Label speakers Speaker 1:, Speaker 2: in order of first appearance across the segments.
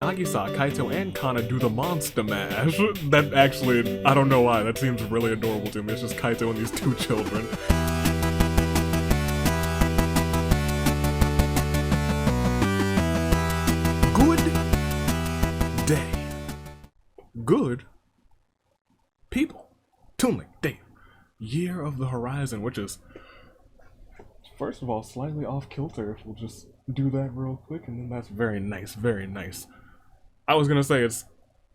Speaker 1: Nagisa, Kaito, and Kana do the monster mash. That actually, I don't know why, that seems really adorable to me. It's just Kaito and these two children. Good day. Good people. Toon Link, Dave. Year of the Horizon, which is, first of all, slightly off kilter. We'll just do that real quick, and then that's very nice, very nice. I was gonna say it's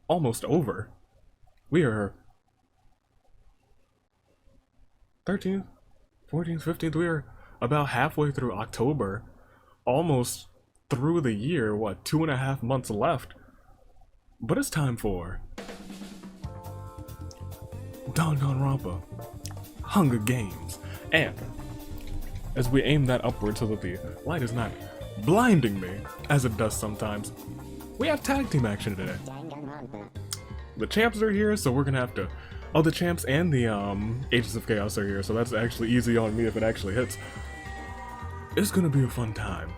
Speaker 1: almost over. We are 13th, 14th, 15th. We are about halfway through October, almost through the year. What, 2.5 months left? But it's time for Danganronpa, Hunger Games, and as we aim that upward so that the light is not blinding me, as it does sometimes, we have tag team action today. The champs are here, so we're gonna have to... Oh, the champs and the Agents of Chaos are here, so that's actually easy on me if it actually hits. It's gonna be a fun time.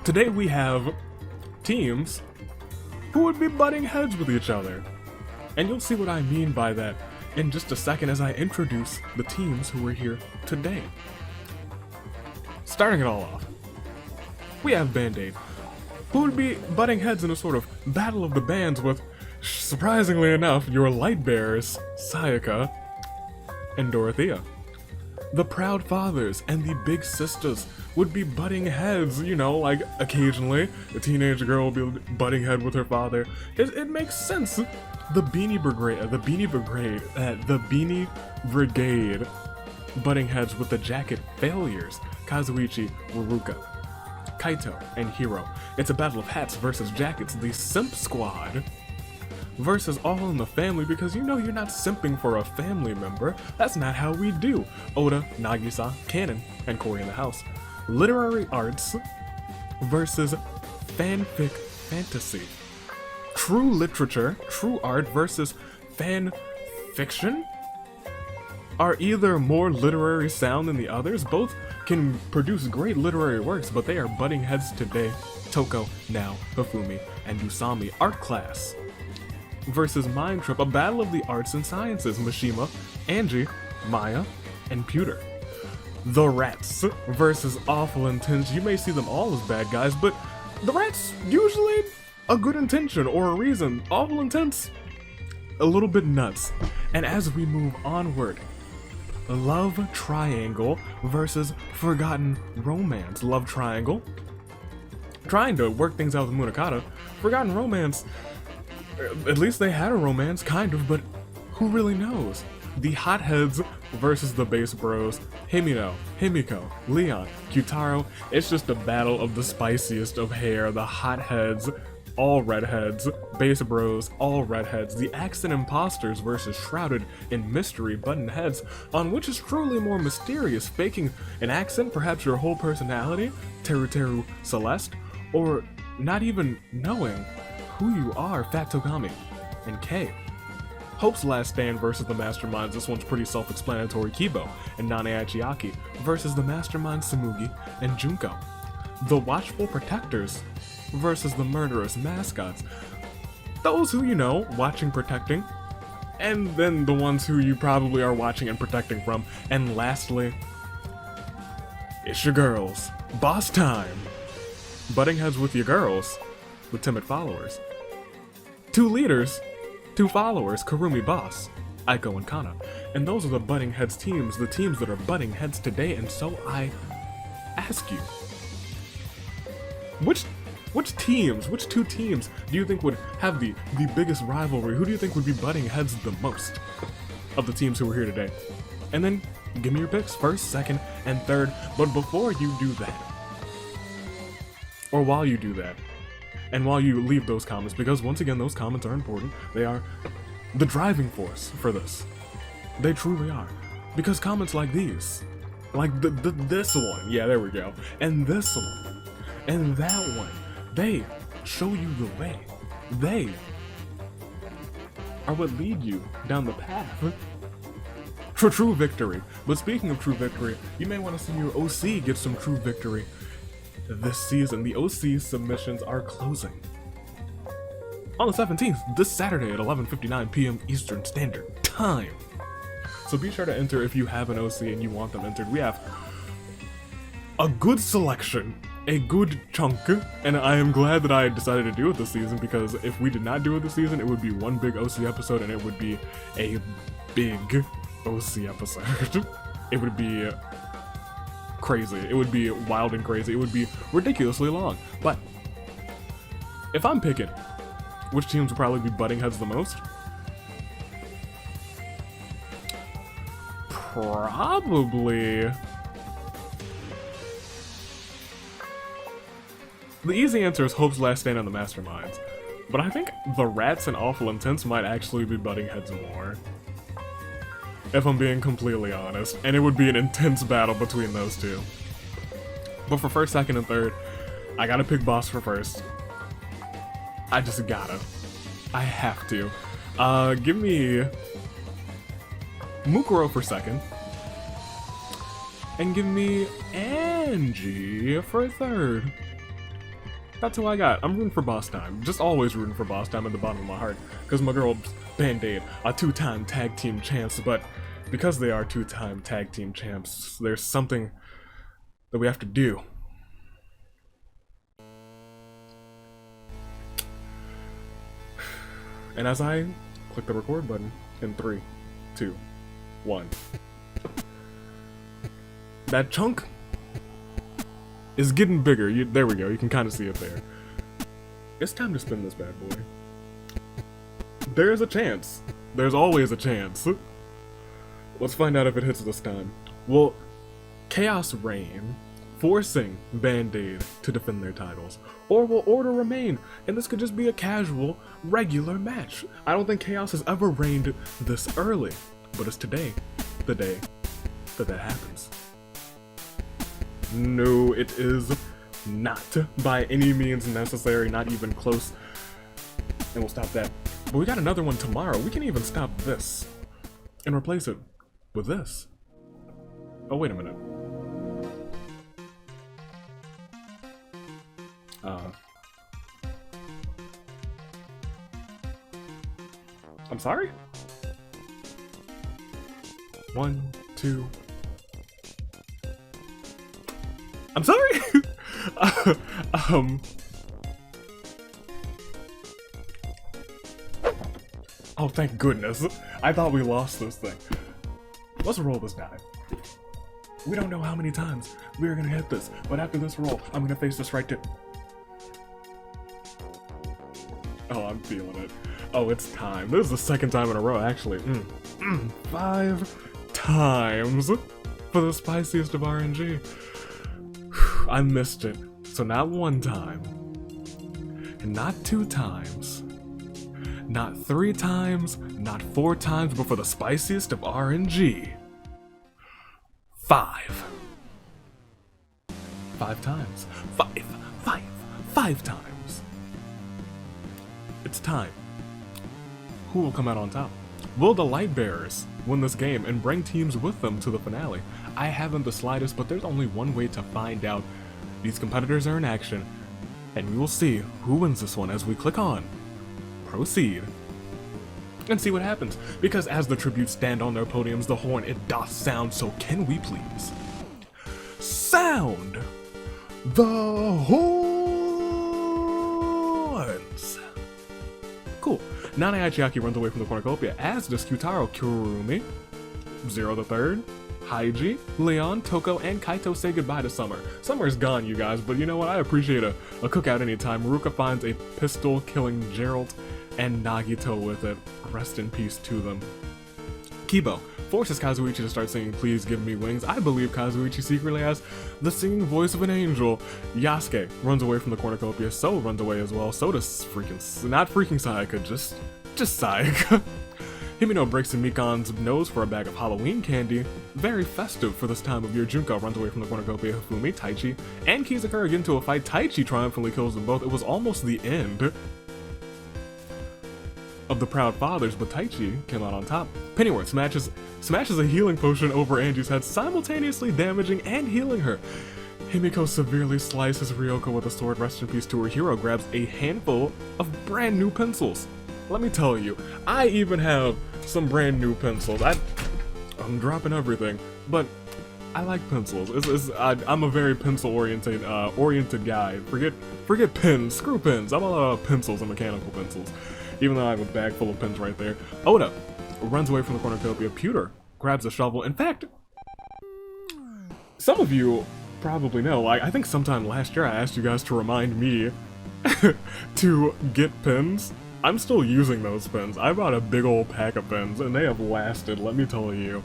Speaker 1: Today we have teams who would be butting heads with each other. And you'll see what I mean by that in just a second as I introduce the teams who are here today. Starting it all off, we have Band-Aid, who would be butting heads in a sort of battle of the bands with, surprisingly enough, your light bearers, Sayaka and Dorothea. The Proud Fathers and the Big Sisters would be butting heads, you know, like occasionally a teenage girl will be butting head with her father. It makes sense. The Beanie Brigade butting heads with the Jacket Failures, Kazuichi, Waruka, Kaito, and Hiro. It's a battle of hats versus jackets, the Simp Squad versus All in the Family, because you know you're not simping for a family member. That's not how we do. Oda, Nagisa, Canon, and Corey in the House. Literary Arts versus Fanfic Fantasy. True literature, true art versus fan fiction are either more literary sound than the others. Both can produce great literary works, but they are butting heads today. Toko, Now, Hifumi, and Usami art class versus Mind Trip, a battle of the arts and sciences. Mishima, Angie, Maya, and Pewter. The Rats versus Awful Intentions. You may see them all as bad guys, but the Rats usually a good intention or a reason. Awful Intense, a little bit nuts. And as we move onward, Love Triangle versus Forgotten Romance. Love Triangle, trying to work things out with Munakata. Forgotten Romance, at least they had a romance, kind of, but who really knows? The Hotheads versus the Bass Bros. Himino, Himiko, Leon, Kyutaro. It's just a battle of the spiciest of hair. The Hotheads, all redheads. Bass Bros, all redheads. The Accent Imposters versus Shrouded in Mystery Button Heads, on which is truly more mysterious, faking an accent, perhaps your whole personality, Teru Teru Celeste, or not even knowing who you are, Fat Togami, and K. Hope's Last Stand versus the Masterminds. This one's pretty self-explanatory. Kibo and Nane Achiaki versus the Masterminds Samugi and Junko. The Watchful Protectors versus the Murderous Mascots. Those who, you know, watching, protecting, and then the ones who you probably are watching and protecting from. And lastly, it's your girls. Boss time. Butting heads with your girls, the Timid Followers. Two leaders, two followers, Kurumi Boss, Aiko and Kana. And those are the butting heads teams, the teams that are butting heads today. And so I ask you, which two teams do you think would have the biggest rivalry? Who do you think would be butting heads the most of the teams who are here today? And then give me your picks, first, second, and third. But before you do that, or while you do that, and while you leave those comments, because once again, those comments are important. They are the driving force for this. They truly are. Because comments like these, like this one, yeah, there we go, and this one, and that one, they show you the way. They are what lead you down the path for true victory. But speaking of true victory, you may want to see your OC get some true victory this season. The OC submissions are closing. on the 17th, this Saturday at 11:59 p.m. Eastern Standard Time. So be sure to enter if you have an OC and you want them entered. We have a good selection, a good chunk, and I am glad that I decided to do it this season, because if we did not do it this season, it would be one big OC episode, and it would be a big OC episode. It would be crazy. It would be wild and crazy. It would be ridiculously long. But if I'm picking which teams would probably be butting heads the most, probably the easy answer is Hope's Last Stand on the Masterminds, but I think the Rats and Awful Intense might actually be butting heads more, if I'm being completely honest, and it would be an intense battle between those two. But for first, second, and third, I gotta pick Boss for first. I just gotta. I have to. Give me Mukuro for second, and give me Angie for third. That's who I got. I'm rooting for Boss Time. Just always rooting for Boss Time at the bottom of my heart, because my girl Band-Aid are two-time tag team champs, but because they are two-time tag team champs, there's something that we have to do. And as I click the record button in 3, 2, 1, that chunk is getting bigger. There we go. You can kind of see it there. It's time to spin this bad boy. There's a chance. There's always a chance. Let's find out if it hits this time. Will Chaos reign, forcing Band-Aid to defend their titles? Or will Order remain, and this could just be a casual, regular match? I don't think Chaos has ever reigned this early, but it's today, the day that happens. No, it is not by any means necessary, not even close. And we'll stop that. But we got another one tomorrow. We can even stop this and replace it with this. Oh, wait a minute. I'm sorry? 1, 2. I'm sorry? Oh, thank goodness. I thought we lost this thing. Let's roll this die. We don't know how many times we're gonna hit this, but after this roll, I'm gonna face this right to... Oh, I'm feeling it. Oh, it's time. This is the second time in a row, actually. 5 times for the spiciest of RNG. I missed it. So not 1 time, and not 2 times, not 3 times, not 4 times, but for the spiciest of RNG, 5. 5 times. 5 times. It's time. Who will come out on top? Will the Lightbearers win this game and bring teams with them to the finale? I haven't the slightest, but there's only one way to find out. These competitors are in action, and we will see who wins this one as we click on Proceed and see what happens. Because as the tributes stand on their podiums, the horn it doth sound, so can we please sound the horns? Cool. Nana Achiaki runs away from the cornucopia, as does Kyutaro, Kurumi, Zero the Third, Haiji, Leon, Toko, and Kaito say goodbye to Summer. Summer's gone, you guys, but you know what? I appreciate a cookout anytime. Ruka finds a pistol, killing Gerald and Nagito with it. Rest in peace to them. Kibo forces Kazuichi to start singing Please Give Me Wings. I believe Kazuichi secretly has the singing voice of an angel. Yasuke runs away from the cornucopia. So runs away as well. So does not freaking Sayaka, just Sayaka. Himino breaks Mikan's nose for a bag of Halloween candy. Very festive for this time of year. Junko runs away from the cornucopia. Hifumi, Taichi, and Kizakura get into a fight. Taichi triumphantly kills them both. It was almost the end of the Proud Fathers, but Taichi came out on top. Pennyworth smashes a healing potion over Angie's head, simultaneously damaging and healing her. Himiko severely slices Ryoko with a sword. Rest in peace to her. Hero grabs a handful of brand new pencils. Let me tell you, I even have some brand new pencils. I'm dropping everything, but I like pencils. I'm a very pencil-oriented guy. Forget pens. Screw pens. I'm all about pencils and mechanical pencils. Even though I have a bag full of pens right there. Oda runs away from the cornucopia. Pewter grabs a shovel. In fact, some of you probably know, I think sometime last year I asked you guys to remind me to get pens. I'm still using those pens. I bought a big old pack of pens, and they have lasted, let me tell you.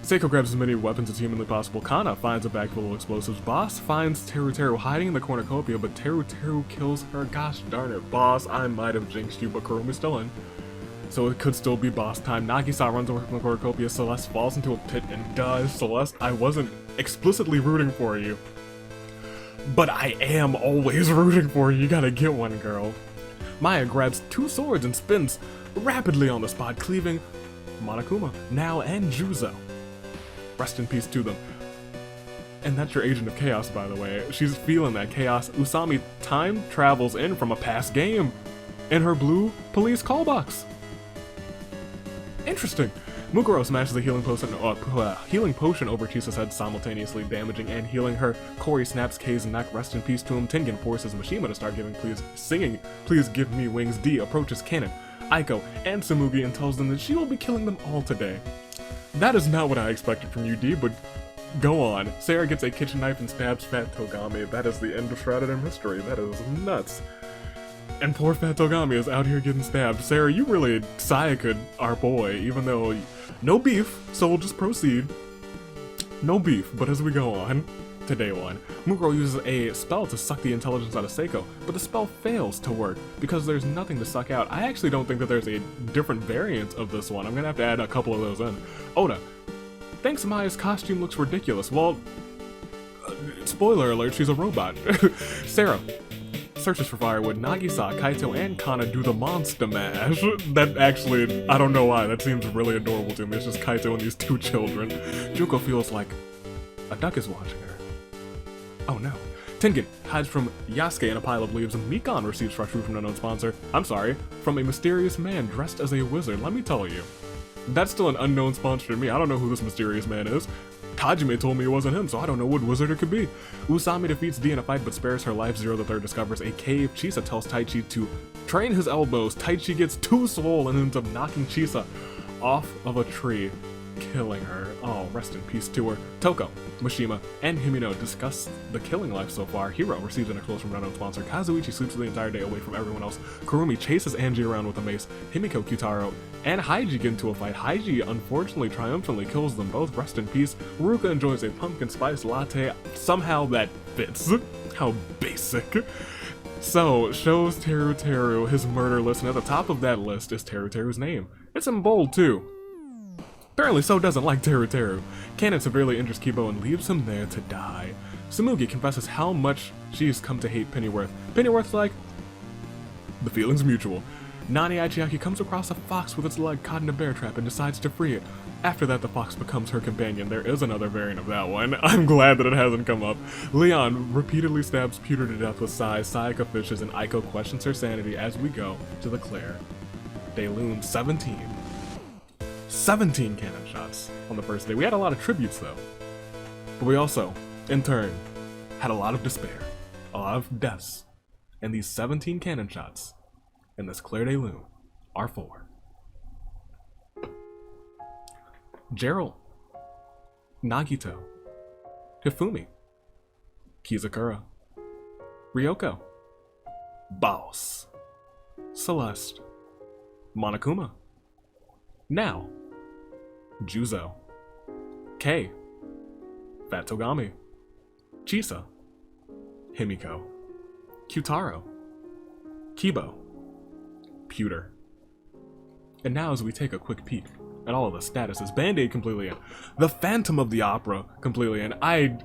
Speaker 1: Seiko grabs as many weapons as humanly possible. Kana finds a bag full of explosives. Boss finds Teru hiding in the cornucopia, but Teru kills her. Gosh darn it, Boss, I might have jinxed you, but Kurumi's still in. So it could still be boss time. Nagisa runs away from the cornucopia. Celeste falls into a pit and dies. Celeste, I wasn't explicitly rooting for you, but I am always rooting for you. You gotta get one, girl. Maya grabs 2 swords and spins rapidly on the spot, cleaving Monokuma, Nao, and Juzo. Rest in peace to them. And that's your Agent of Chaos, by the way. She's feeling that chaos. Usami time travels in from a past game in her blue police call box. Interesting. Mukuro smashes a healing potion over Chisa's head, simultaneously damaging and healing her. Kori snaps Kei's neck. Rest in peace to him. Tengen forces Mishima to start singing Please Give Me Wings. D approaches Kanon, Aiko, and Tsumugi and tells them that she will be killing them all today. That is not what I expected from you, D, but go on. Sarah gets a kitchen knife and stabs Fat Togami. That is the end of Shrouded in Mystery. That is nuts. And poor Fat Togami is out here getting stabbed. Sarah, you really Sayaka'd our boy, even though no beef, so we'll just proceed. No beef, but as we go on to day 1, Mukuro uses a spell to suck the intelligence out of Seiko, but the spell fails to work because there's nothing to suck out. I actually don't think that there's a different variant of this one. I'm gonna have to add a couple of those in. Oda thinks Maya's costume looks ridiculous. Well, spoiler alert, she's a robot. Sarah searches for firewood. Nagisa, Kaito, and Kana do the monster mash. That actually, I don't know why, that seems really adorable to me. It's just Kaito and these 2 children. Juko feels like a duck is watching her. Oh no. Tengen hides from Yasuke in a pile of leaves. Mikan receives fresh food from an unknown sponsor. I'm sorry, from a mysterious man dressed as a wizard. Let me tell you, that's still an unknown sponsor to me. I don't know who this mysterious man is. Hajime told me it wasn't him, so I don't know what wizard it could be. Usami defeats D in a fight but spares her life. Zero the Third discovers a cave. Chisa tells Taichi to train his elbows. Taichi gets 2 soul and ends up knocking Chisa off of a tree, killing her. Oh, rest in peace to her. Toko, Mishima, and Himino discuss the killing life so far. Hiro receives an explosion from an unknown sponsor. Kazuichi sleeps the entire day away from everyone else. Kurumi chases Angie around with a mace. Himiko, Kyutaro, and Haiji get into a fight. Haiji unfortunately triumphantly kills them both. Rest in peace. Ruka enjoys a pumpkin spice latte. Somehow that fits. How basic. So, shows Teru his murder list, and at the top of that list is Teru's name. It's in bold too. Apparently So doesn't like Teru. Kanon severely injures Kibo and leaves him there to die. Tsumugi confesses how much she's come to hate Pennyworth. Pennyworth's like, the feeling's mutual. Nani Aichiaki comes across a fox with its leg caught in a bear trap and decides to free it. After that, the fox becomes her companion. There is another variant of that one. I'm glad that it hasn't come up. Leon repeatedly stabs Pewter to death with sighs. Sayaka fishes and Aiko questions her sanity as we go to the Claire. Dayloon 17. 17 cannon shots on the first day. We had a lot of tributes though. But we also, in turn, had a lot of despair, a lot of deaths. And these 17 cannon shots in this Claire de Lune are for Gerald, Nagito, Hifumi, Kizakura, Ryoko, Boss, Celeste, Monokuma, Nao, Juzo, Kei, Fat Togami, Chisa, Himiko, Kyutaro, Kibo, Pewter. And now as we take a quick peek at all of the statuses, Band-Aid completely in, the Phantom of the Opera completely in. I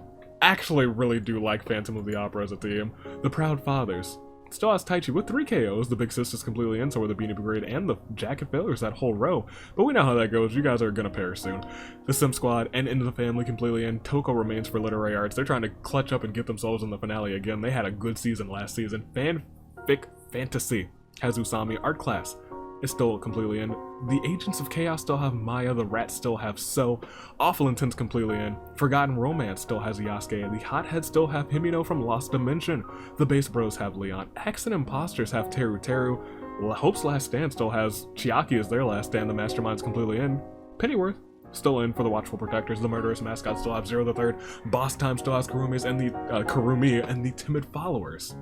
Speaker 1: actually really do like Phantom of the Opera as a theme. The Proud Fathers, Still has Taichi with 3 KOs. The Big Sister's completely in, so are the Beanie Brigade and the Jacket Failures, that whole row. But we know how that goes. You guys are gonna perish soon. The Sim Squad and Into the Family completely in. Toko remains for Literary Arts. They're trying to clutch up and get themselves in the finale again. They had a good season last season. Fanfic Fantasy has Usami. Art Class is still completely in. The Agents of Chaos still have Maya. The Rats still have So. Awful Intense completely in. Forgotten Romance still has Yasuke. The Hotheads still have Himino from Lost Dimension. The Base Bros have Leon. Accent Imposters have Teru Teru. Hope's Last Stand still has Chiaki as their last stand. The Mastermind's completely in. Pennyworth still in for the Watchful Protectors. The Murderous Mascot still have Zero the Third. Boss Time still has Kurumi and the Timid Followers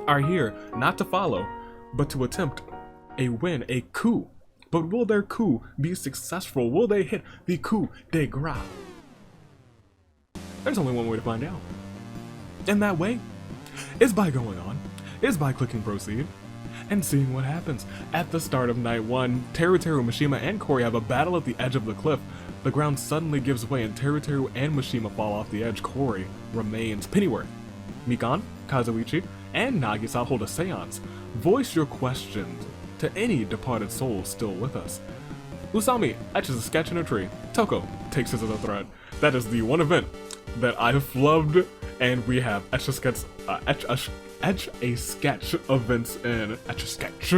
Speaker 1: are here not to follow, but to attempt a win, a coup. But will their coup be successful? Will they hit the coup de grace? There's only one way to find out. And that way is by going on, is by clicking proceed, and seeing what happens. At the start of night 1, Teru, Mishima, and Kori have a battle at the edge of the cliff. The ground suddenly gives way and Teru and Mishima fall off the edge. Kori remains. Pennyworth, Mikan, Kazuichi, and Nagisa hold a seance. Voice your questions to any departed soul still with us. Usami etches a sketch in a tree. Toko takes this as a threat. That is the one event that I've loved, and we have etch a sketch events in etch a sketch.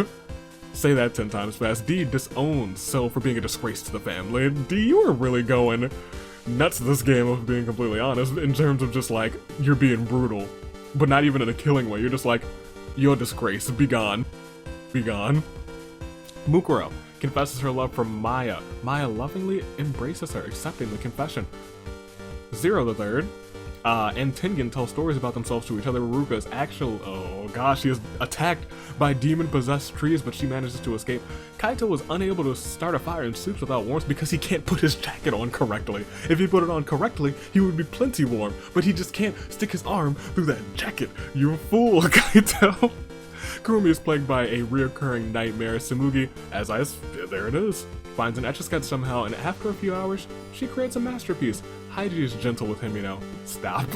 Speaker 1: Say that 10 times fast. D disowns So for being a disgrace to the family. D, you are really going nuts this game, of being completely honest, in terms of just like, you're being brutal. But not even in a killing way, you're just like, you're a disgrace, be gone. Be gone. Mukuro confesses her love for Maya. Maya lovingly embraces her, accepting the confession. Zero the Third and Tengen tell stories about themselves to each other. Ruka is actually, oh gosh, she is attacked by demon-possessed trees, but she manages to escape. Kaito was unable to start a fire and sleeps without warmth because he can't put his jacket on correctly. If he put it on correctly, he would be plenty warm, but he just can't stick his arm through that jacket. You fool, Kaito. Kurumi is plagued by a reoccurring nightmare. Tsurugi, there it is, finds an Etch-a-Sketch somehow, and after a few hours, she creates a masterpiece. Haiji is gentle with him, you know. Stop.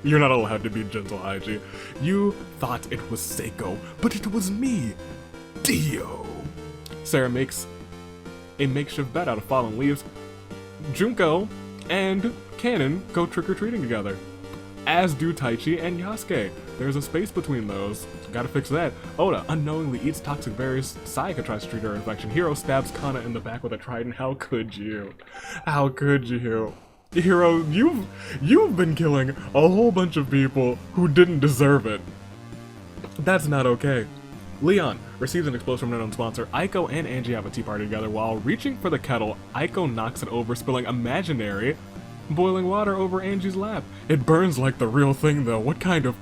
Speaker 1: You're not allowed to be gentle, Haiji. You thought it was Seiko, but it was me, Dio. Sarah makes a makeshift bed out of fallen leaves. Junko and Kanon go trick-or-treating together, as do Taichi and Yasuke. There's a space between those. Gotta fix that. Oda unknowingly eats toxic berries. Sayaka tries to treat her infection. Hiro stabs Kana in the back with a trident. How could you? How could you? Hiro, you've been killing a whole bunch of people who didn't deserve it. That's not okay. Leon receives an explosion from an unknown sponsor. Aiko and Angie have a tea party together. While reaching for the kettle, Aiko knocks it over, spilling imaginary boiling water over Angie's lap. It burns like the real thing though. What kind of...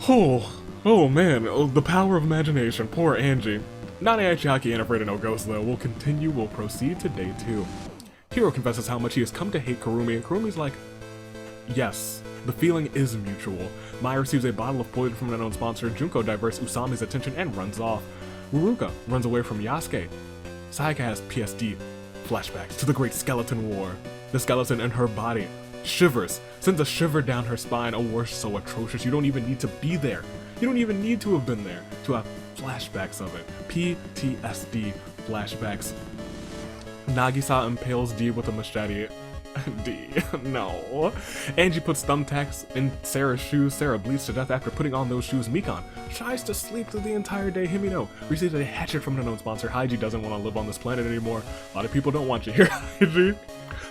Speaker 1: Oh man, the power of imagination. Poor Angie. Nane Chiaki and Afraid of No Ghost though will proceed to day 2. Hiro confesses how much he has come to hate Kurumi, and Kurumi's like, yes, the feeling is mutual. Maya receives a bottle of poison from an unknown sponsor. Junko diverts Usami's attention and runs off. Uruka runs away from Yasuke. Sayaka has PSD, flashbacks to the Great Skeleton War. The skeleton in her body shivers, sends a shiver down her spine, a war so atrocious you don't even need to be there. You don't even need to have been there to have flashbacks of it. PTSD flashbacks. Nagisa impales D with a machete. D, no. Angie puts thumbtacks in Sarah's shoes. Sarah bleeds to death after putting on those shoes. Mikan tries to sleep through the entire day. Himino receives a hatchet from an unknown sponsor. Haiji doesn't want to live on this planet anymore. A lot of people don't want you here, Haiji.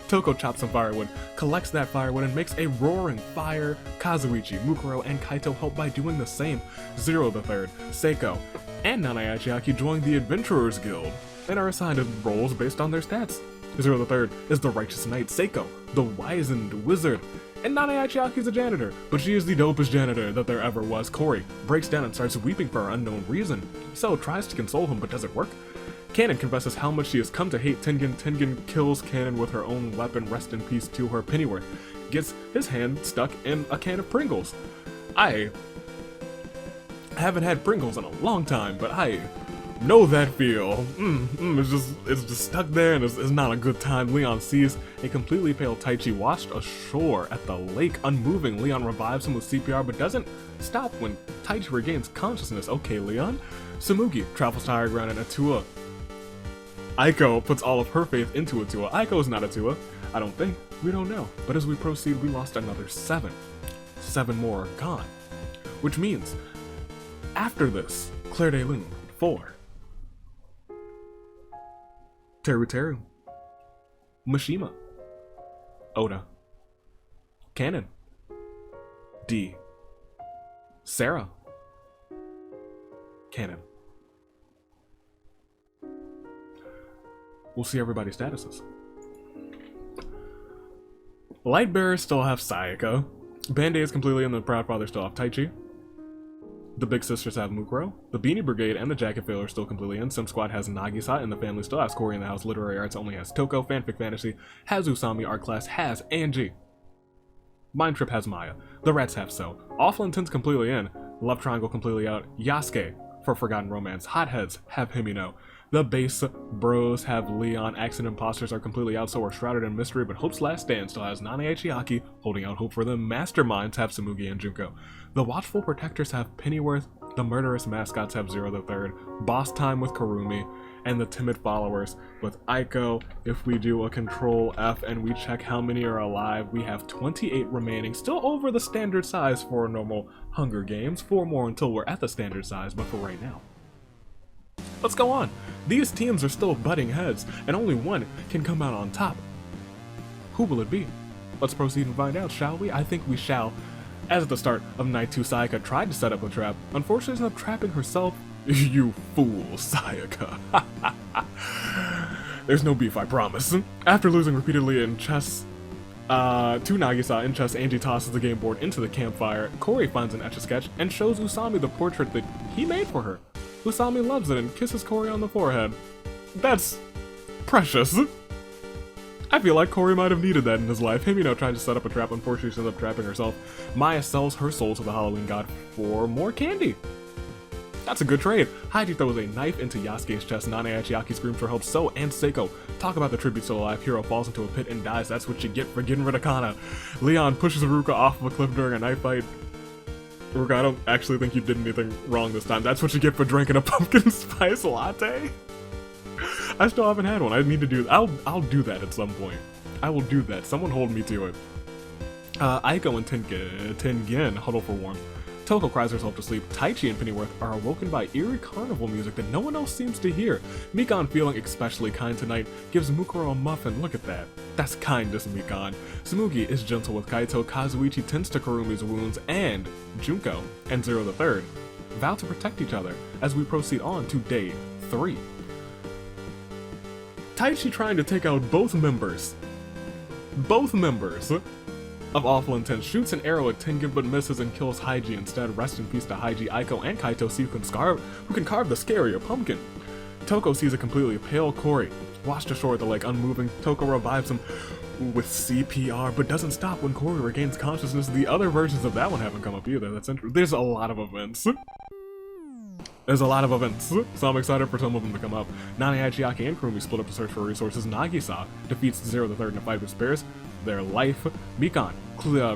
Speaker 1: Toko chops some firewood, collects that firewood, and makes a roaring fire. Kazuichi, Mukuro, and Kaito help by doing the same. Zero the Third, Seiko, and Nanae Chiaki join the Adventurers Guild and are assigned roles based on their stats. Zero the Third is the Righteous Knight, Seiko, the Wizened Wizard, and Nanae Chiaki's a janitor, but she is the dopest janitor that there ever was. Kori breaks down and starts weeping for an unknown reason. So tries to console him, but does it work? Kanon confesses how much she has come to hate Tengen. Tengen kills Kanon with her own weapon. Rest in peace to her. Pennyworth gets his hand stuck in a can of Pringles. I haven't had Pringles in a long time, but I Know that feel. It's just stuck there and it's not a good time. Leon sees a completely pale Taichi washed ashore at the lake, unmoving. Leon revives him with CPR but doesn't stop when Taichi regains consciousness. Okay, Leon. Tsumugi travels to higher ground and Atua. Aiko puts all of her faith into Atua. Aiko is not Atua, I don't think. We don't know. But as we proceed, we lost another 7. 7 more are gone. Which means, after this, Claire de Lune, 4. Teru, Mishima, Oda, Kanon, D, Sarah, Kanon. We'll see everybody's statuses. Lightbearers still have Sayaka. Band-Aid is completely in. The Proud Father still have Taichi. The Big Sisters have Mukuro. The Beanie Brigade and the Jacket Fail are still completely in. Sim Squad has Nagisa, and the family still has Cory in the house. Literary Arts only has Toko. Fanfic Fantasy has Usami. Art Class has Angie. Mind Trip has Maya. The Rats have So. Awful Intent's completely in. Love Triangle completely out. Yasuke for Forgotten Romance. Hotheads have Himino. The Base Bros have Leon. Accident Imposters are completely out, so are Shrouded in Mystery, but Hope's Last Stand still has Nane Chiaki, holding out hope for them. Masterminds have Tsumugi and Junko. The Watchful Protectors have Pennyworth. The Murderous Mascots have Zero the Third. Boss Time with Karumi. And the Timid Followers with Aiko. If we do a Control F and we check how many are alive, we have 28 remaining, still over the standard size for a normal Hunger Games. 4 more until we're at the standard size, but for right now, let's go on. These teams are still butting heads, and only one can come out on top. Who will it be? Let's proceed and find out, shall we? I think we shall. As at the start of Night 2, Sayaka tried to set up a trap. Unfortunately, she's not trapping herself. You fool, Sayaka. There's no beef, I promise. After losing repeatedly in chess to Nagisa in chess, Angie tosses the game board into the campfire. Cory finds an Etch-a-Sketch and shows Usami the portrait that he made for her. Usami loves it and kisses Cory on the forehead. That's precious. I feel like Cory might have needed that in his life. Himino tried to set up a trap, unfortunately she ends up trapping herself. Maya sells her soul to the Halloween god for more candy. That's a good trade. Haiji throws a knife into Yasuke's chest. Nane Achiaki screams for help. So and Seiko talk about the tribute still alive. Hero falls into a pit and dies. That's what you get for getting rid of Kana. Leon pushes Ruka off of a cliff during a knife fight. Ruka, I don't actually think you did anything wrong this time. That's what you get for drinking a pumpkin spice latte. I still haven't had one. I need to do. I'll do that at some point. I will do that. Someone hold me to it. Aiko and Tengen huddle for warmth. Toko cries herself to sleep. Taichi and Pennyworth are awoken by eerie carnival music that no one else seems to hear. Mikan, feeling especially kind tonight, gives Mukuro a muffin. Look at that. That's kindness, Mikan. Tsumugi is gentle with Kaito. Kazuichi tends to Karumi's wounds, and Junko and Zero the Third vow to protect each other as we proceed on to day 3. Taichi trying to take out both members of Awful Intent, shoots an arrow at Tengen but misses and kills Haiji instead. Rest in peace to Haiji. Aiko and Kaito see who can carve the scarier pumpkin. Toko sees a completely pale Cory washed ashore at the lake, unmoving. Toko revives him with CPR, but doesn't stop when Cory regains consciousness. The other versions of that one haven't come up either. That's interesting. There's a lot of events. So I'm excited for some of them to come up. Nane, Achiaki, and Kurumi split up to search for resources. Nagisa defeats Zero the Third in a fight but spares their life. Mikan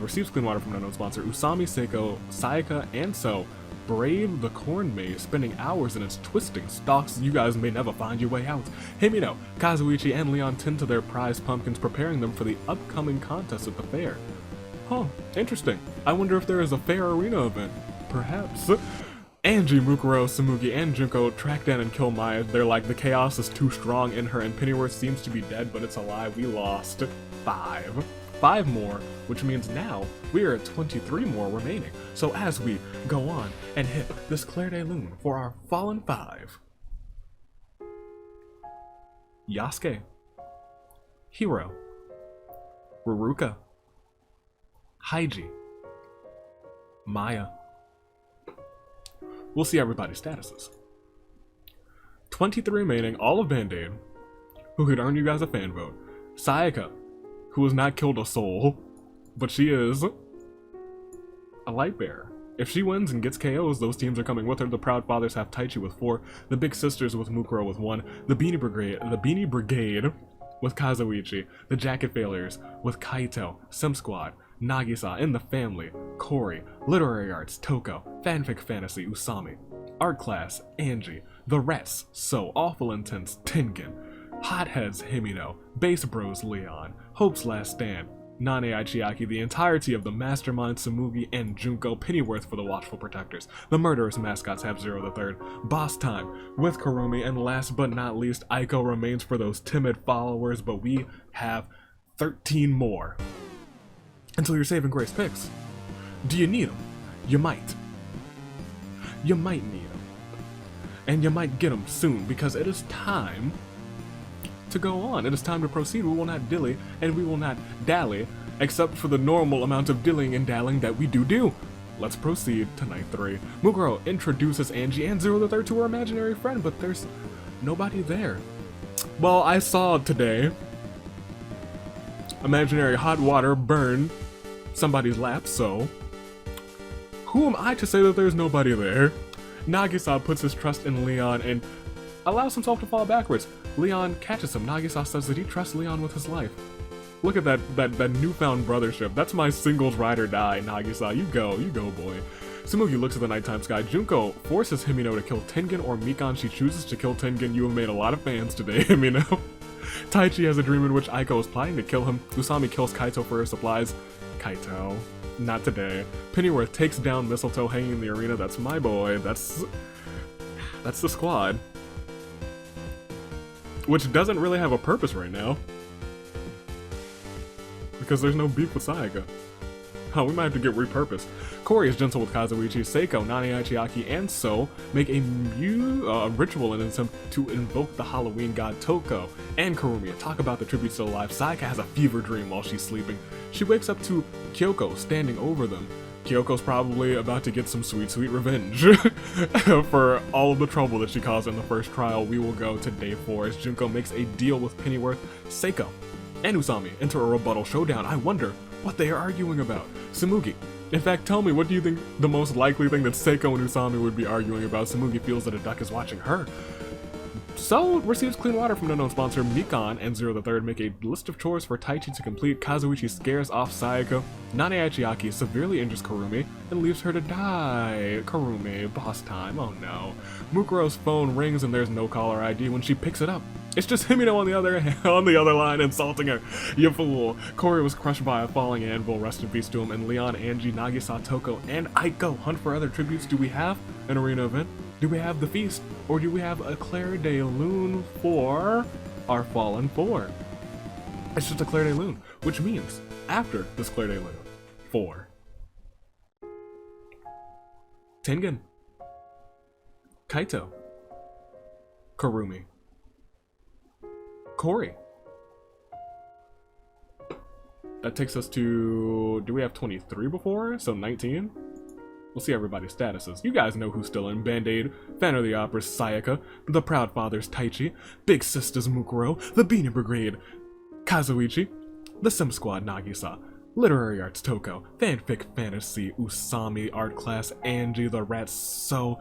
Speaker 1: receives clean water from an unknown sponsor. Usami, Seiko, Sayaka, and So brave the corn maze, spending hours in its twisting stalks. You guys may never find your way out. Himino, Kazuichi, and Leon tend to their prized pumpkins, preparing them for the upcoming contest at the fair. Huh, interesting. I wonder if there is a fair arena event. Perhaps. Angie, Mukuro, Tsumugi, and Junko track down and kill Maya. They're like, the chaos is too strong in her, and Pennyworth seems to be dead, but it's a lie. We lost 5. 5 more, which means now we are at 23 more remaining. So as we go on and hit this Claire de Lune for our fallen 5. Yasuke, Hiro, Ruruka, Haiji, Maya. We'll see everybody's statuses. 23 remaining, all of Band-Aid, who could earn you guys a fan vote. Sayaka, who has not killed a soul, but she is a light bearer. If she wins and gets KOs, those teams are coming with her. The Proud Fathers have Taichi with 4, the Big Sisters with Mukuro with 1, the Beanie Brigade with Kazuichi, the Jacket Failures with Kaito, Sim Squad, Nagisa in the Family, Cory, Literary Arts, Toko, Fanfic Fantasy, Usami, Art Class, Angie, The Rats, So Awful Intense, Tengen, Hotheads, Himino, Base Bros, Leon, Hope's Last Stand, Nane Aichiaki, the entirety of the Mastermind, Tsumugi, and Junko, Pennyworth for the Watchful Protectors. The Murderous Mascots have Zero the Third, Boss Time with Kurumi, and last but not least, Aiko remains for those timid followers, but we have 13 more until your saving grace picks. Do you need them? You might. You might need them. And you might get them soon, because it is time to go on. It is time to proceed. We will not dilly and we will not dally, except for the normal amount of dillying and dallying that we do. Let's proceed to night 3. Mukuro introduces Angie and Zero the Third to her imaginary friend, but there's nobody there. Well, I saw today imaginary hot water burn somebody's lap, so who am I to say that there's nobody there? Nagisa puts his trust in Leon and allows himself to fall backwards. Leon catches him. Nagisa says that he trusts Leon with his life. Look at that newfound brothership. That's my singles ride or die, Nagisa. You go boy. Tsumugi looks at the nighttime sky. Junko forces Himino to kill Tengen or Mikan. She chooses to kill Tengen. You have made a lot of fans today, Himino. Taichi has a dream in which Aiko is plotting to kill him. Usami kills Kaito for her supplies. Kaito. Not today. Pennyworth takes down Mistletoe hanging in the arena. That's my boy. That's the squad. Which doesn't really have a purpose right now, because there's no beef with Sayaka. Huh, we might have to get repurposed. Cory is gentle with Kazuichi, Seiko, Nane Aichiaki, and So make a ritual in attempt to invoke the Halloween god Toko and Kurumi. Talk about the tribute still alive. Sayaka has a fever dream while she's sleeping. She wakes up to Kyoko standing over them. Kyoko's probably about to get some sweet revenge for all of the trouble that she caused in the first trial. We will go to day 4 as Junko makes a deal with Pennyworth, Seiko, and Usami enter a rebuttal showdown. I wonder what they are arguing about. Tsumugi. In fact, tell me, what do you think the most likely thing that Seiko and Usami would be arguing about? Tsumugi feels that a duck is watching her. So receives clean water from an unknown sponsor. Mikan and Zero the Third make a list of chores for Taichi to complete. Kazuichi scares off Sayaka. Nane Aichiaki severely injures Kurumi and leaves her to die. Kurumi, boss time, oh no. Mukuro's phone rings and there's no caller ID. When she picks it up, it's just Himino on the other line insulting her. You fool. Cory was crushed by a falling anvil, rest in peace to him, and Leon, Angie, Nagisa, Toko, and Aiko hunt for other tributes. Do we have an arena event? Do we have the feast? Or do we have a Claire de Lune for our Fallen 4? It's just a Claire de Lune, which means after this Claire de Lune 4, Tengen, Kaito, Kurumi, Cory. That takes us to, do we have 23 before? So 19? We'll see everybody's statuses. You guys know who's still in. Band-Aid, Fan of the Opera, Sayaka, The Proud Fathers, Taichi, Big Sisters, Mukuro, The Beanie Brigade, Kazuichi, The Sim Squad, Nagisa, Literary Arts, Toko, Fanfic Fantasy, Usami, Art Class, Angie, The Rats, So,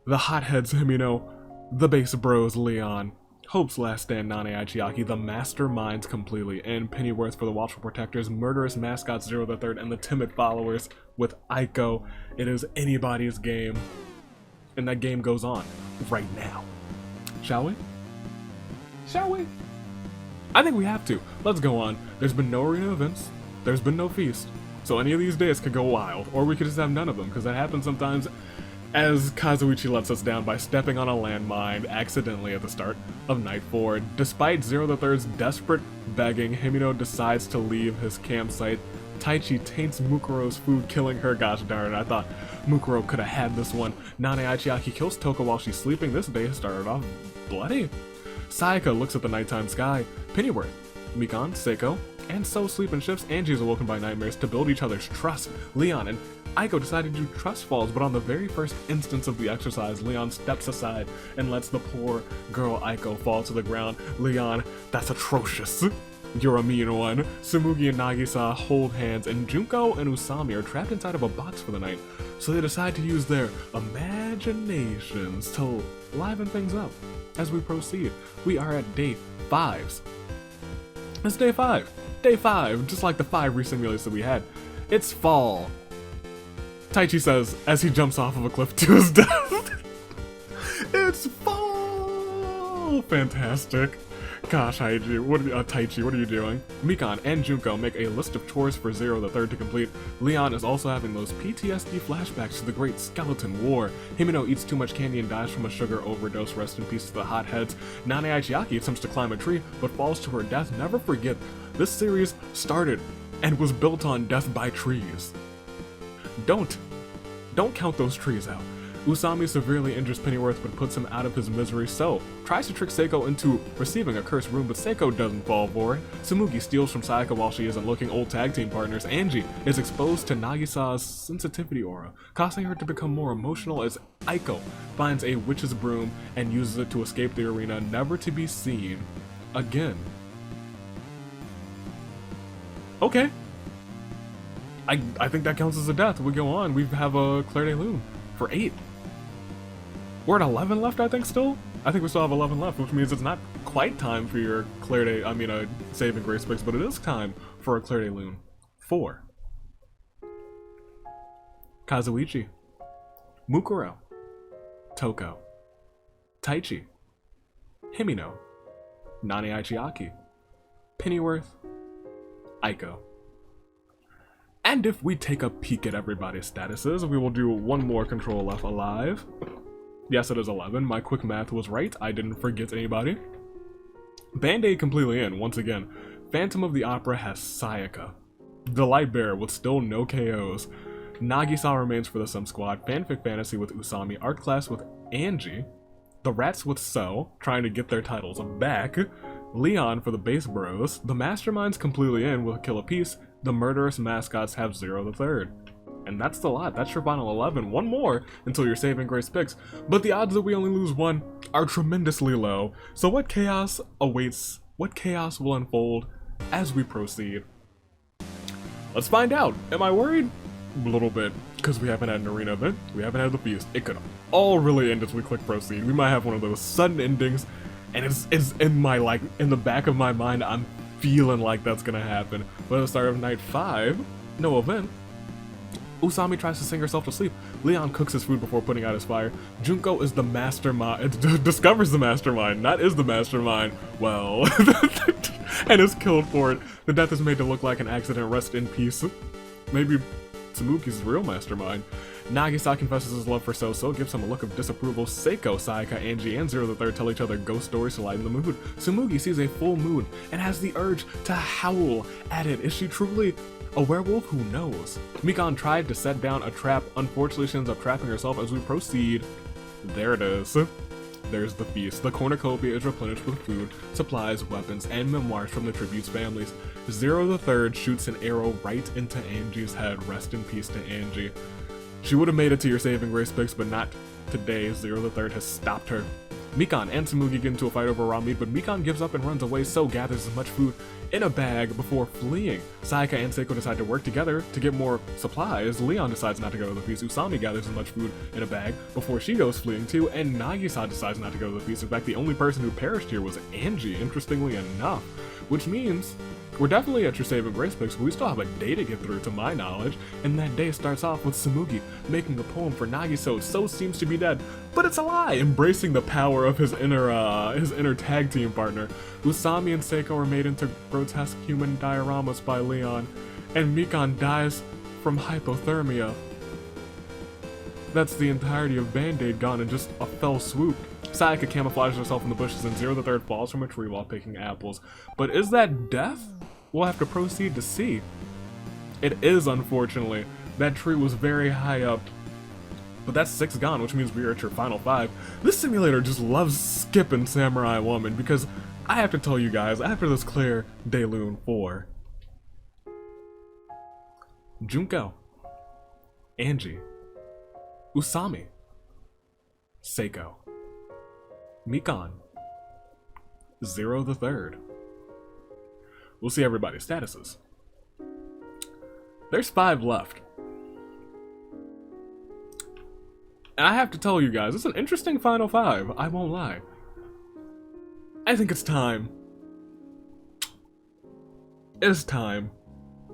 Speaker 1: The Hotheads, Himino, The Base Bros, Leon, Hope's Last Stand, Nane Aichiaki, The Masterminds completely, and Pennyworth for the Watchful Protectors, Murderous Mascots, Zero the Third, and the Timid Followers with Aiko. It is anybody's game, and that game goes on right now. Shall we? Shall we? I think we have to. Let's go on. There's been no arena events. There's been no feast. So any of these days could go wild, or we could just have none of them, because that happens sometimes, as Kazuichi lets us down by stepping on a landmine accidentally at the start of Night 4. Despite Zero the Third's desperate begging, Himino decides to leave his campsite. Taichi taints Mukuro's food, killing her. Gosh darn it, I thought Mukuro could have had this one. Nane Aichiaki kills Toko while she's sleeping. This day has started off bloody. Sayaka looks at the nighttime sky. Pennyworth, Mikan, Seiko, and So sleep in shifts. Angie is awoken by nightmares. To build each other's trust, Leon and Aiko decided to do trust falls, but on the very first instance of the exercise, Leon steps aside and lets the poor girl Aiko fall to the ground. Leon, that's atrocious. You're a mean one. Tsumugi and Nagisa hold hands, and Junko and Usami are trapped inside of a box for the night, so they decide to use their imaginations to liven things up. As we proceed, we are at day 5. It's day 5. Day 5, just like the 5 re-simulates that we had. It's fall. Taichi says as he jumps off of a cliff to his death. It's fall! Fantastic. Gosh, Taichi, what are you doing? Mikan and Junko make a list of chores for Zero the Third to complete. Leon is also having those PTSD flashbacks to the Great Skeleton War. Himeno eats too much candy and dies from a sugar overdose. Rest in peace to the hotheads. Nane Aichiaki attempts to climb a tree, but falls to her death. Never forget, this series started and was built on death by trees. Don't count those trees out. Usami severely injures Pennyworth but puts him out of his misery, so tries to trick Seiko into receiving a cursed rune, but Seiko doesn't fall for it. Tsumugi steals from Sayaka while she isn't looking. Old tag team partners Angie is exposed to Nagisa's sensitivity aura, causing her to become more emotional as Aiko finds a witch's broom and uses it to escape the arena, never to be seen again. Okay. I think that counts as a death. We go on. We have a Claire de Lune for 8. We're at 11 left, I think, still? I think we still have 11 left, which means it's not quite time for your Saving Grace picks, but it is time for a Claire de Lune. 4. Kazuichi. Mukuro. Toko. Taichi. Himeno. Nane Aichiaki. Pennyworth. Aiko. And if we take a peek at everybody's statuses, we will do one more Control F alive. Yes, it is 11. My quick math was right. I didn't forget anybody. Band-Aid completely in, once again. Phantom of the Opera has Sayaka. The Light Bearer with still no KOs. Nagisa remains for the Sim Squad. Fanfic Fantasy with Usami. Art Class with Angie. The Rats with So, trying to get their titles back. Leon for the Base Bros. The Masterminds completely in with Kill a Piece. The Murderous Mascots have Zero the Third. And that's the lot. That's your final 11. One more until your Saving Grace picks. But the odds that we only lose one are tremendously low. So what chaos awaits? What chaos will unfold as we proceed? Let's find out. Am I worried? A little bit. Because we haven't had an arena event. We haven't had the feast. It could all really end as we click proceed. We might have one of those sudden endings. And it's in my, in the back of my mind, I'm feeling like that's gonna happen. But at the start of night 5, no event. Usami tries to sing herself to sleep. Leon cooks his food before putting out his fire. Junko is the mastermind, discovers the mastermind, not is the mastermind. Well, and is killed for it. The death is made to look like an accident. Rest in peace. Maybe Tsumugi's the real mastermind. Nagisa confesses his love for So, gives him a look of disapproval. Seiko, Sayaka, Angie, and Zero the Third tell each other ghost stories to lighten the mood. Tsumugi sees a full moon and has the urge to howl at it. Is she truly a werewolf? Who knows? Mikan tried to set down a trap. Unfortunately, she ends up trapping herself as we proceed. There it is. There's the feast. The cornucopia is replenished with food, supplies, weapons, and memoirs from the tribute's families. Zero the Third shoots an arrow right into Angie's head. Rest in peace to Angie. She would have made it to your Saving Grace picks, but not today. Zero the Third has stopped her. Mikan and Tsumugi get into a fight over raw meat, but Mikan gives up and runs away. So gathers as much food in a bag before fleeing. Sayaka and Seiko decide to work together to get more supplies. Leon decides not to go to the feast. Usami gathers as much food in a bag before she goes fleeing too, and Nagisa decides not to go to the feast. In fact, the only person who perished here was Angie, interestingly enough, which means we're definitely at your Saving Grace picks, but we still have a day to get through, to my knowledge, and that day starts off with Tsumugi making a poem for Nagisa. So seems to be dead, but it's a lie, embracing the power of his inner tag team partner. Usami and Seiko are made into grotesque human dioramas by Leon, and Mikan dies from hypothermia. That's the entirety of Band-Aid gone in just a fell swoop. Sayaka camouflages herself in the bushes, and Zero the Third falls from a tree while picking apples. But is that death? We'll have to proceed to see. It is, unfortunately. That tree was very high up. But that's 6 gone, which means we are at your final 5. This simulator just loves skipping Samurai Woman, because I have to tell you guys, after this Claire de Lune 4, Junko, Angie, Usami, Seiko, Mikan, Zero the Third, we'll see everybody's statuses. There's 5 left. And I have to tell you guys, it's an interesting final 5, I won't lie. I think it's time. It's time.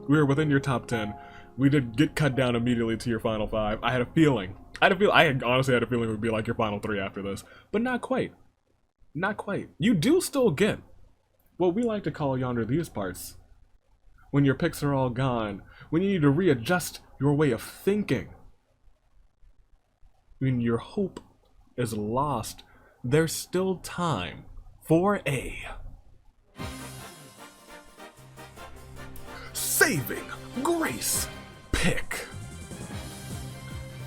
Speaker 1: We are within your top 10. We did get cut down immediately to your final 5. I had a feeling. I honestly had a feeling it would be like your final 3 after this. But not quite. Not quite. You do still get what we like to call yonder these parts. When your picks are all gone. When you need to readjust your way of thinking. When your hope is lost. There's still time for a saving grace pick.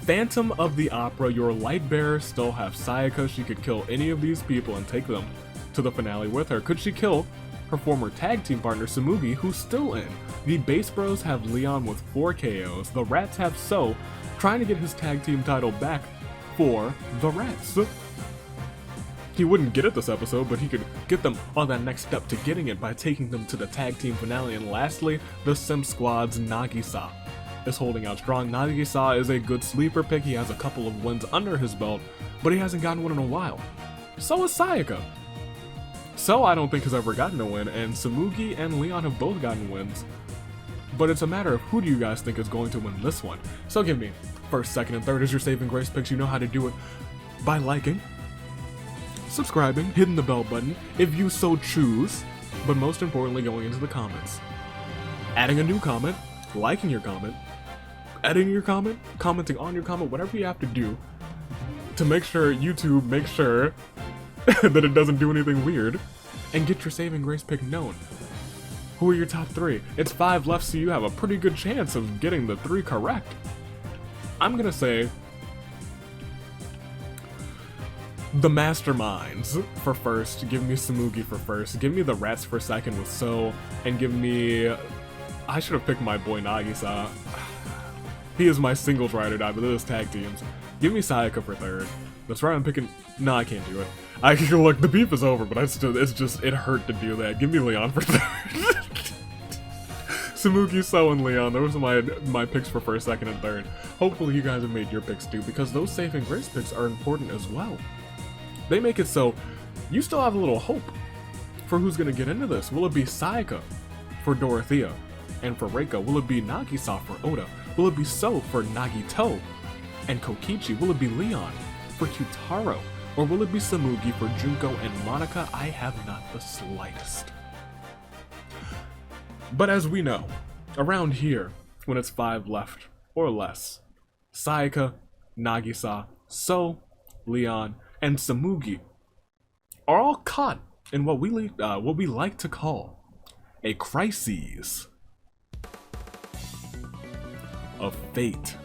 Speaker 1: Phantom of the Opera, your light bearer still have Sayaka. She could kill any of these people and take them to the finale with her. Could she kill her former tag team partner Tsumugi, who's still in? The Base Bros have Leon with 4 KOs. The Rats have So, trying to get his tag team title back for the Rats. He wouldn't get it this episode, but he could get them on that next step to getting it by taking them to the tag team finale. And lastly, the Sim Squad's Nagisa is holding out strong. Nagisa is a good sleeper pick. He has a couple of wins under his belt, but he hasn't gotten one in a while. So is Sayaka. So I don't think has ever gotten a win, and Tsumugi and Leon have both gotten wins. But it's a matter of who do you guys think is going to win this one. So give me first, second, and third as your saving grace picks. You know how to do it by liking, subscribing, hitting the bell button if you so choose, but most importantly going into the comments, adding a new comment, liking your comment, editing your comment, commenting on your comment, whatever you have to do to make sure YouTube makes sure that it doesn't do anything weird, and get your saving grace pick known. Who are your top 3? It's 5 left, so you have a pretty good chance of getting the 3 correct. I'm gonna say the Masterminds for first, give me Tsumugi for first, give me the Rats for second with So, and give me... I should have picked my boy Nagisa. He is my singles ride or die, but those tag teams. Give me Sayaka for third. That's right, I'm picking... No, I can't do it. I can look, the beef is over, but it hurt to do that. Give me Leon for third. Tsumugi, So, and Leon, those are my picks for first, second, and third. Hopefully you guys have made your picks too, because those saving grace picks are important as well. They make it so you still have a little hope for who's going to get into this. Will it be Sayaka for Dorothea and for Reiko? Will it be Nagisa for Oda? Will it be So for Nagito and Kokichi? Will it be Leon for Kyutaro? Or will it be Tsumugi for Junko and Monica? I have not the slightest. But as we know, around here, when it's 5 left or less, Sayaka, Nagisa, So, Leon, and Tsumugi are all caught in what we like to call a crisis of fate.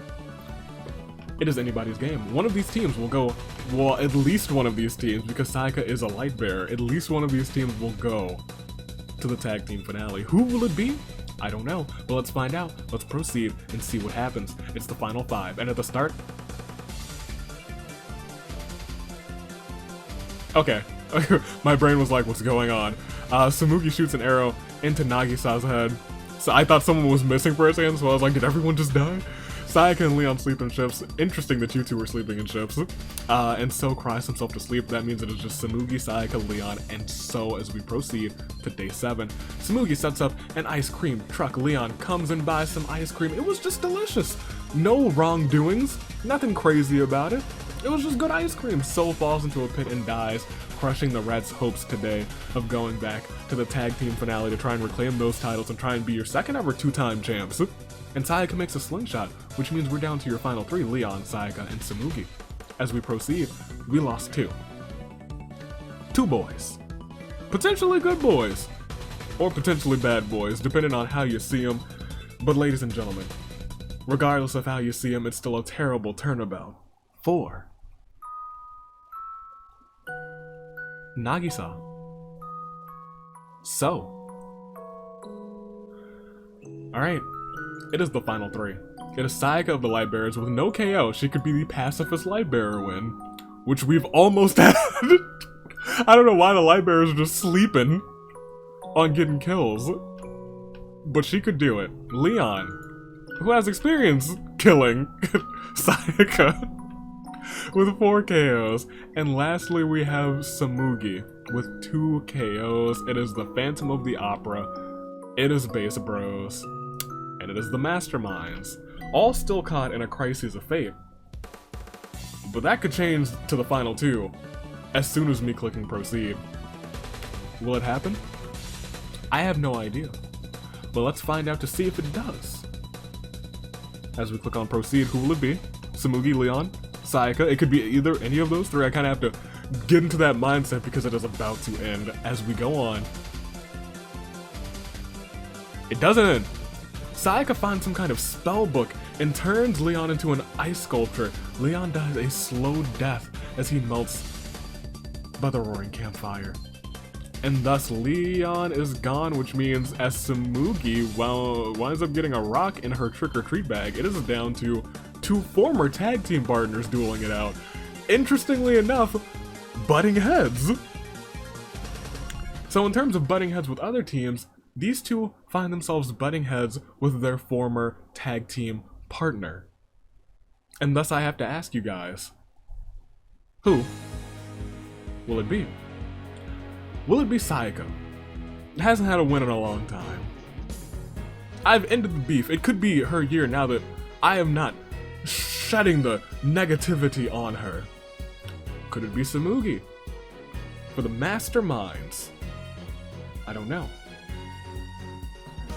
Speaker 1: It is anybody's game. One of these teams will go, well, at least one of these teams, because Sayaka is a light bearer, at least one of these teams will go to the tag team finale. Who will it be? I don't know, but let's find out. Let's proceed and see what happens. It's the final 5, and at the start... Okay, my brain was like, what's going on? Tsumugi shoots an arrow into Nagisa's head. So I thought someone was missing for a second, so I was like, did everyone just die? Sayaka and Leon sleep in ships. Interesting that you two were sleeping in ships. And So cries himself to sleep. That means it is just Tsumugi, Sayaka, Leon, and So as we proceed to day 7. Tsumugi sets up an ice cream truck. Leon comes and buys some ice cream. It was just delicious. No wrongdoings. Nothing crazy about it. It was just good ice cream. So falls into a pit and dies, crushing the Reds' hopes today of going back to the tag team finale to try and reclaim those titles and try and be your second ever 2-time champs. And Sayaka makes a slingshot, which means we're down to your final 3, Leon, Sayaka, and Tsumugi. As we proceed, we lost 2. 2 boys. Potentially good boys. Or potentially bad boys, depending on how you see them. But ladies and gentlemen, regardless of how you see them, it's still a terrible turnabout for Nagisa. So, alright, it is the final 3. It is Sayaka of the Lightbearers with no KO. She could be the pacifist Lightbearer win, which we've almost had. I don't know why the Lightbearers are just sleeping on getting kills. but she could do it. Leon, who has experience killing Sayaka with 4 KOs. And lastly, we have Samugi with 2 KOs. It is the Phantom of the Opera, it is Base Bros, and it is the Masterminds, all still caught in a crisis of fate. But that could change to the final 2 as soon as me clicking proceed. Will it happen? I have no idea, but let's find out to see if it does. As we click on proceed, who will it be? Samugi, Leon, Sayaka? It could be either any of those 3. I kind of have to get into that mindset because it is about to end as we go on. It doesn't end. Sayaka finds some kind of spell book and turns Leon into an ice sculpture. Leon dies a slow death as he melts by the roaring campfire. And thus Leon is gone, which means as Samugi winds up getting a rock in her trick-or-treat bag, it is down to 2 former tag team partners dueling it out. Interestingly enough, butting heads. So in terms of butting heads with other teams, these 2 find themselves butting heads with their former tag team partner. And thus I have to ask you guys, who will it be? Will it be Sayaka? It hasn't had a win in a long time. I've ended the beef. It could be her year now that I am not shedding the negativity on her. Could it be Samugi? For the Masterminds? I don't know.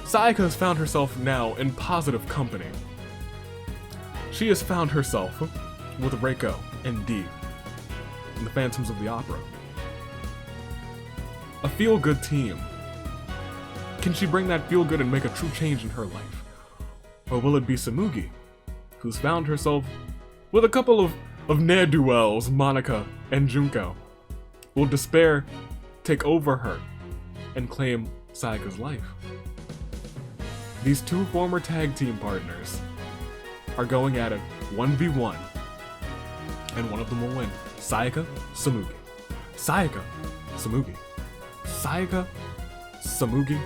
Speaker 1: Sayaka has found herself now in positive company. She has found herself with Reiko and Dee in the Phantoms of the Opera. A feel-good team. Can she bring that feel-good and make a true change in her life? Or will it be Samugi, who's found herself with a couple of ne'er-do-wells, Monica and Junko? Will despair take over her and claim Sayaka's life? These 2 former tag team partners are going at it 1v1, and one of them will win. Sayaka, Samugi. Sayaka, Samugi. Sayaka, Samugi.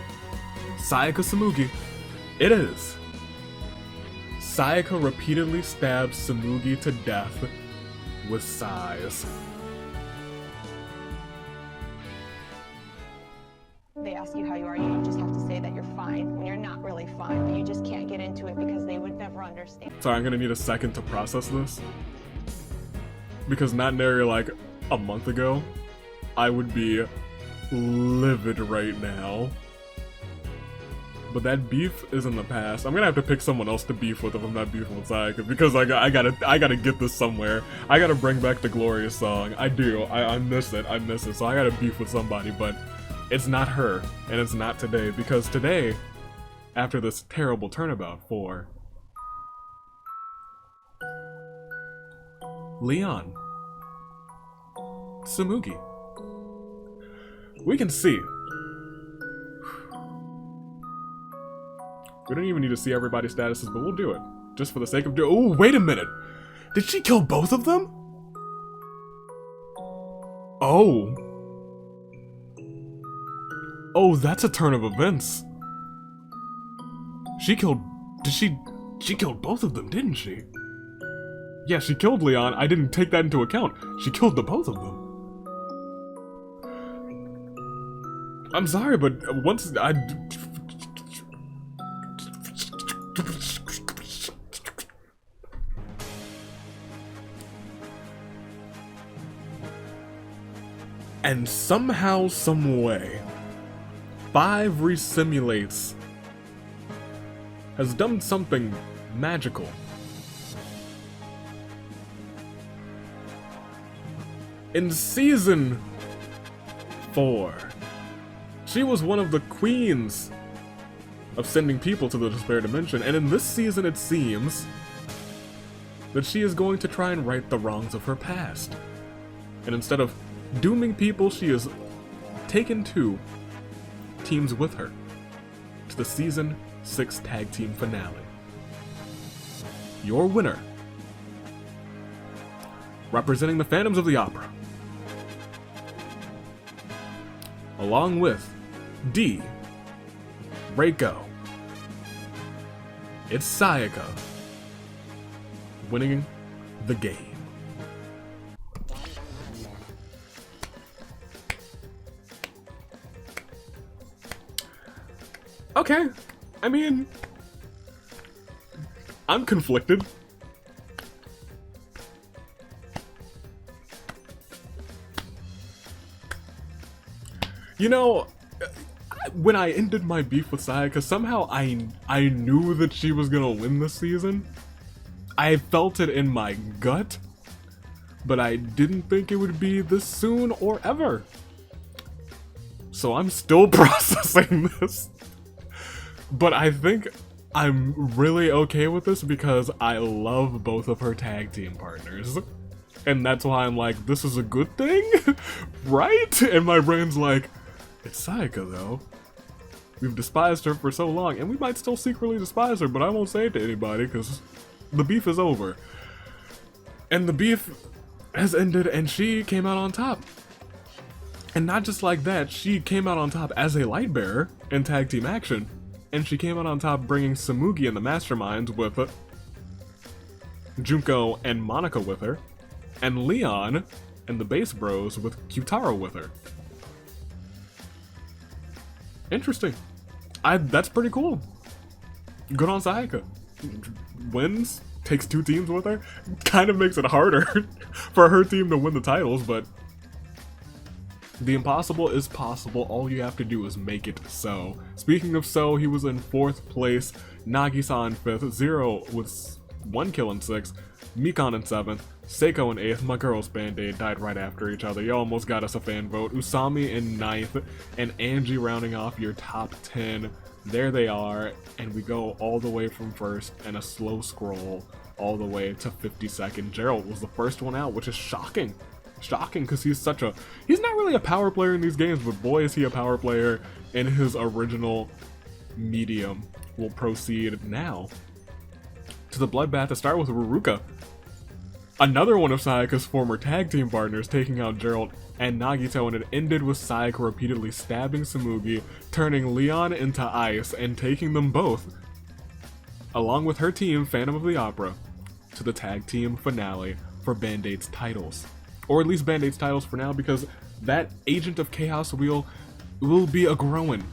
Speaker 1: Sayaka, Samugi. It is. Sayaka repeatedly stabs Samugi to death with sighs.
Speaker 2: They ask you how you are, you just have to say that you're fine when you're not really fine, but you just can't get into it because they would never understand.
Speaker 1: Sorry, I'm gonna need a second to process this. Because not nearly like a month ago, I would be livid right now. But that beef is in the past. I'm gonna have to pick someone else to beef with if I'm not beefing with Sayaka, because I gotta get this somewhere. I gotta bring back the glorious song. I do. I miss it. I miss it. So I gotta beef with somebody, but it's not her, and it's not today, because today, after this terrible turnabout for Leon, Samugi, we can see. We don't even need to see everybody's statuses, but we'll do it. Just for the sake of doing. Oh, wait a minute! Did she kill both of them? Oh. Oh, that's a turn of events. She killed... She killed both of them, didn't she? Yeah, she killed Leon. I didn't take that into account. She killed the both of them. I'm sorry, but once I... And somehow, some way, 5 Resimulates has done something magical. In Season 4, she was one of the queens of sending people to the Despair Dimension, and in this season it seems that she is going to try and right the wrongs of her past. And instead of dooming people, she has taken 2 teams with her to the Season 6 Tag Team Finale. Your winner, representing the Phantoms of the Opera, along with Dee, Reiko, It's Sayaka winning the game. Okay, I mean, I'm conflicted. You know, when I ended my beef with Sayaka, somehow I knew that she was gonna win this season. I felt it in my gut, but I didn't think it would be this soon or ever. So I'm still processing this. But I think I'm really okay with this because I love both of her tag team partners. And that's why I'm like, this is a good thing, right? And my brain's like, it's Sayaka though. We've despised her for so long, and we might still secretly despise her, but I won't say it to anybody because the beef is over. And the beef has ended, and she came out on top. And not just like that, she came out on top as a light bearer in tag team action. And she came out on top bringing Samugi and the Masterminds with Junko and Monica with her, and Leon and the Bass Bros with Kyutaro with her. Interesting. That's pretty cool. Good on Sayaka. Wins, takes 2 teams with her, kind of makes it harder for her team to win the titles, but the impossible is possible. All you have to do is make it so. Speaking of so, he was in 4th place, Nagisa in 5th, Zero with 1 kill in 6th, Mikon in 7th, Seiko in 8th, my girl's Band-Aid died right after each other. You almost got us a fan vote. Usami in 9th, and Angie rounding off your top 10. There they are, and we go all the way from 1st, and a slow scroll all the way to 52nd. Gerald was the first one out, which is shocking. Shocking, because he's not really a power player in these games, but boy is he a power player in his original medium. We'll proceed now to the bloodbath to start with Ruruka. Another one of Sayaka's former tag team partners taking out Gerald and Nagito, and it ended with Sayaka repeatedly stabbing Samugi, turning Leon into ice, and taking them both, along with her team, Phantom of the Opera, to the tag team finale for Band-Aid's titles. Or at least Band-Aid's titles for now, because that Agent of Chaos wheel will be a growing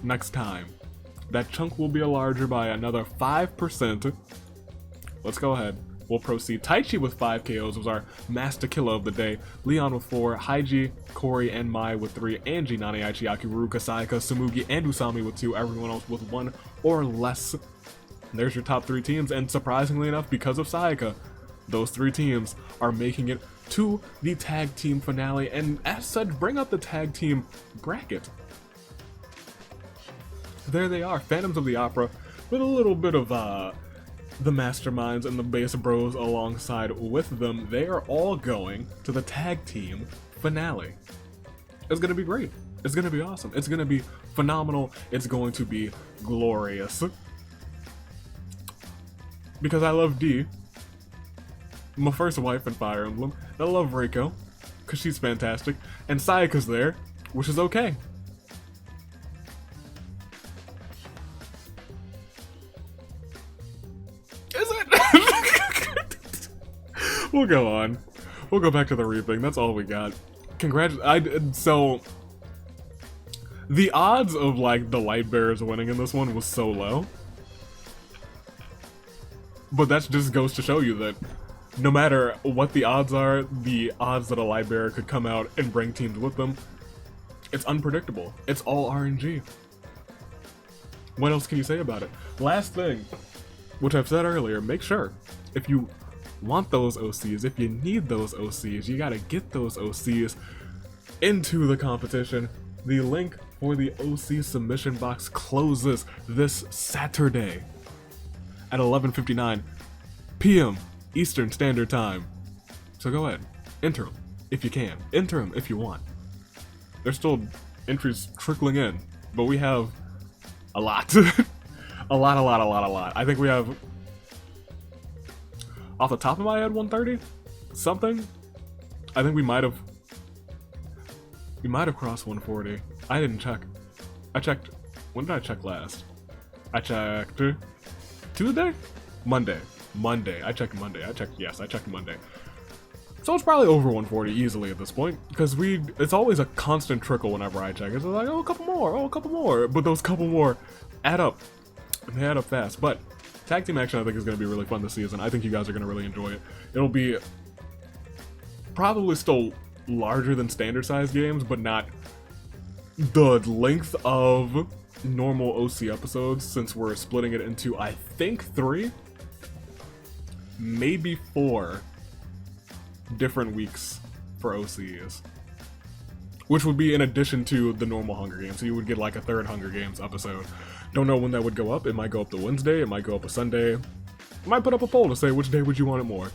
Speaker 1: next time. That chunk will be larger by another 5%. Let's go ahead. We'll proceed. Taichi with 5 KOs was our master killer of the day. Leon with 4, Haiji, Corey, and Mai with 3, Angie, Nani, Aichiaki, Ruruka, Sayaka, Samugi, and Usami with 2, everyone else with 1 or less. There's your top 3 teams, and surprisingly enough, because of Sayaka, those 3 teams are making it to the tag team finale, and as such, bring up the tag team bracket. There they are, Phantoms of the Opera, with a little bit of the Masterminds and the Bass Bros alongside with them. They are all going to the tag team finale. It's gonna be great. It's gonna be awesome. It's gonna be phenomenal. It's going to be glorious. Because I love Dee, my first wife in Fire Emblem. I love Reiko, because she's fantastic. And Sayaka's there, which is okay. Is it? We'll go on. We'll go back to the reaping. That's all we got. So the odds of like the light bearers winning in this one was so low. But that just goes to show you that no matter what the odds are, the odds that a light bearer could come out and bring teams with them, it's unpredictable. It's all RNG. What else can you say about it? Last thing, which I've said earlier, make sure, if you want those OCs, if you need those OCs, you gotta get those OCs into the competition. The link for the OC submission box closes this Saturday at 11:59 p.m. Eastern Standard Time. So go ahead, enter them if you can, enter them if you want. There's still entries trickling in, but we have a lot. a lot. I think we have, off the top of my head, 130? Something? I think we might have crossed 140. I didn't check. I checked, when did I check last? I checked Tuesday? Monday. I checked Monday. I checked Monday. So it's probably over 140 easily at this point, because it's always a constant trickle whenever I check. It's like, oh, a couple more. But those couple more add up. They add up fast. But tag team action, I think, is going to be really fun this season. I think you guys are going to really enjoy it. It'll be probably still larger than standard size games, but not the length of normal OC episodes, since we're splitting it into, I think, 3, maybe 4 different weeks for OCs, which would be in addition to the normal Hunger Games. So you would get like a third Hunger Games episode. Don't know when that would go up. It might go up to Wednesday, it might go up a Sunday. I might put up a poll to say which day would you want it more.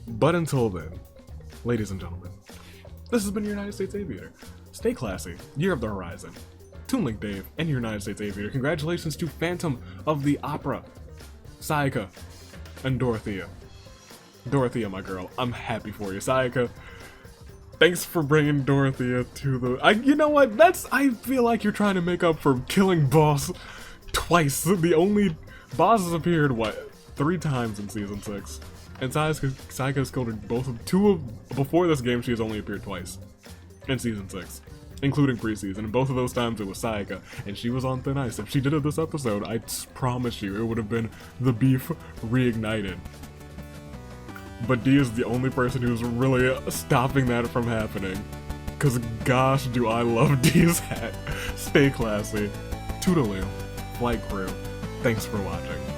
Speaker 1: But until then, ladies and gentlemen, this has been your United States Aviator. Stay classy, Year of the Horizon, Toon Link Dave, and your United States Aviator. Congratulations to Phantom of the Opera, Sayaka, and Dorothea. Dorothea, my girl, I'm happy for you. Sayaka, thanks for bringing Dorothea to the... you know what? I feel like you're trying to make up for killing Boss twice. The only... Boss has appeared, 3 times in Season 6. And Sayaka's killed before this game, she has only appeared twice. In Season 6. Including preseason. And both of those times it was Sayaka. And she was on thin ice. If she did it this episode, I promise you, it would have been the beef reignited. But D is the only person who's really stopping that from happening. Cause gosh, do I love D's hat. Stay classy. Toodaloo. Flight crew. Thanks for watching.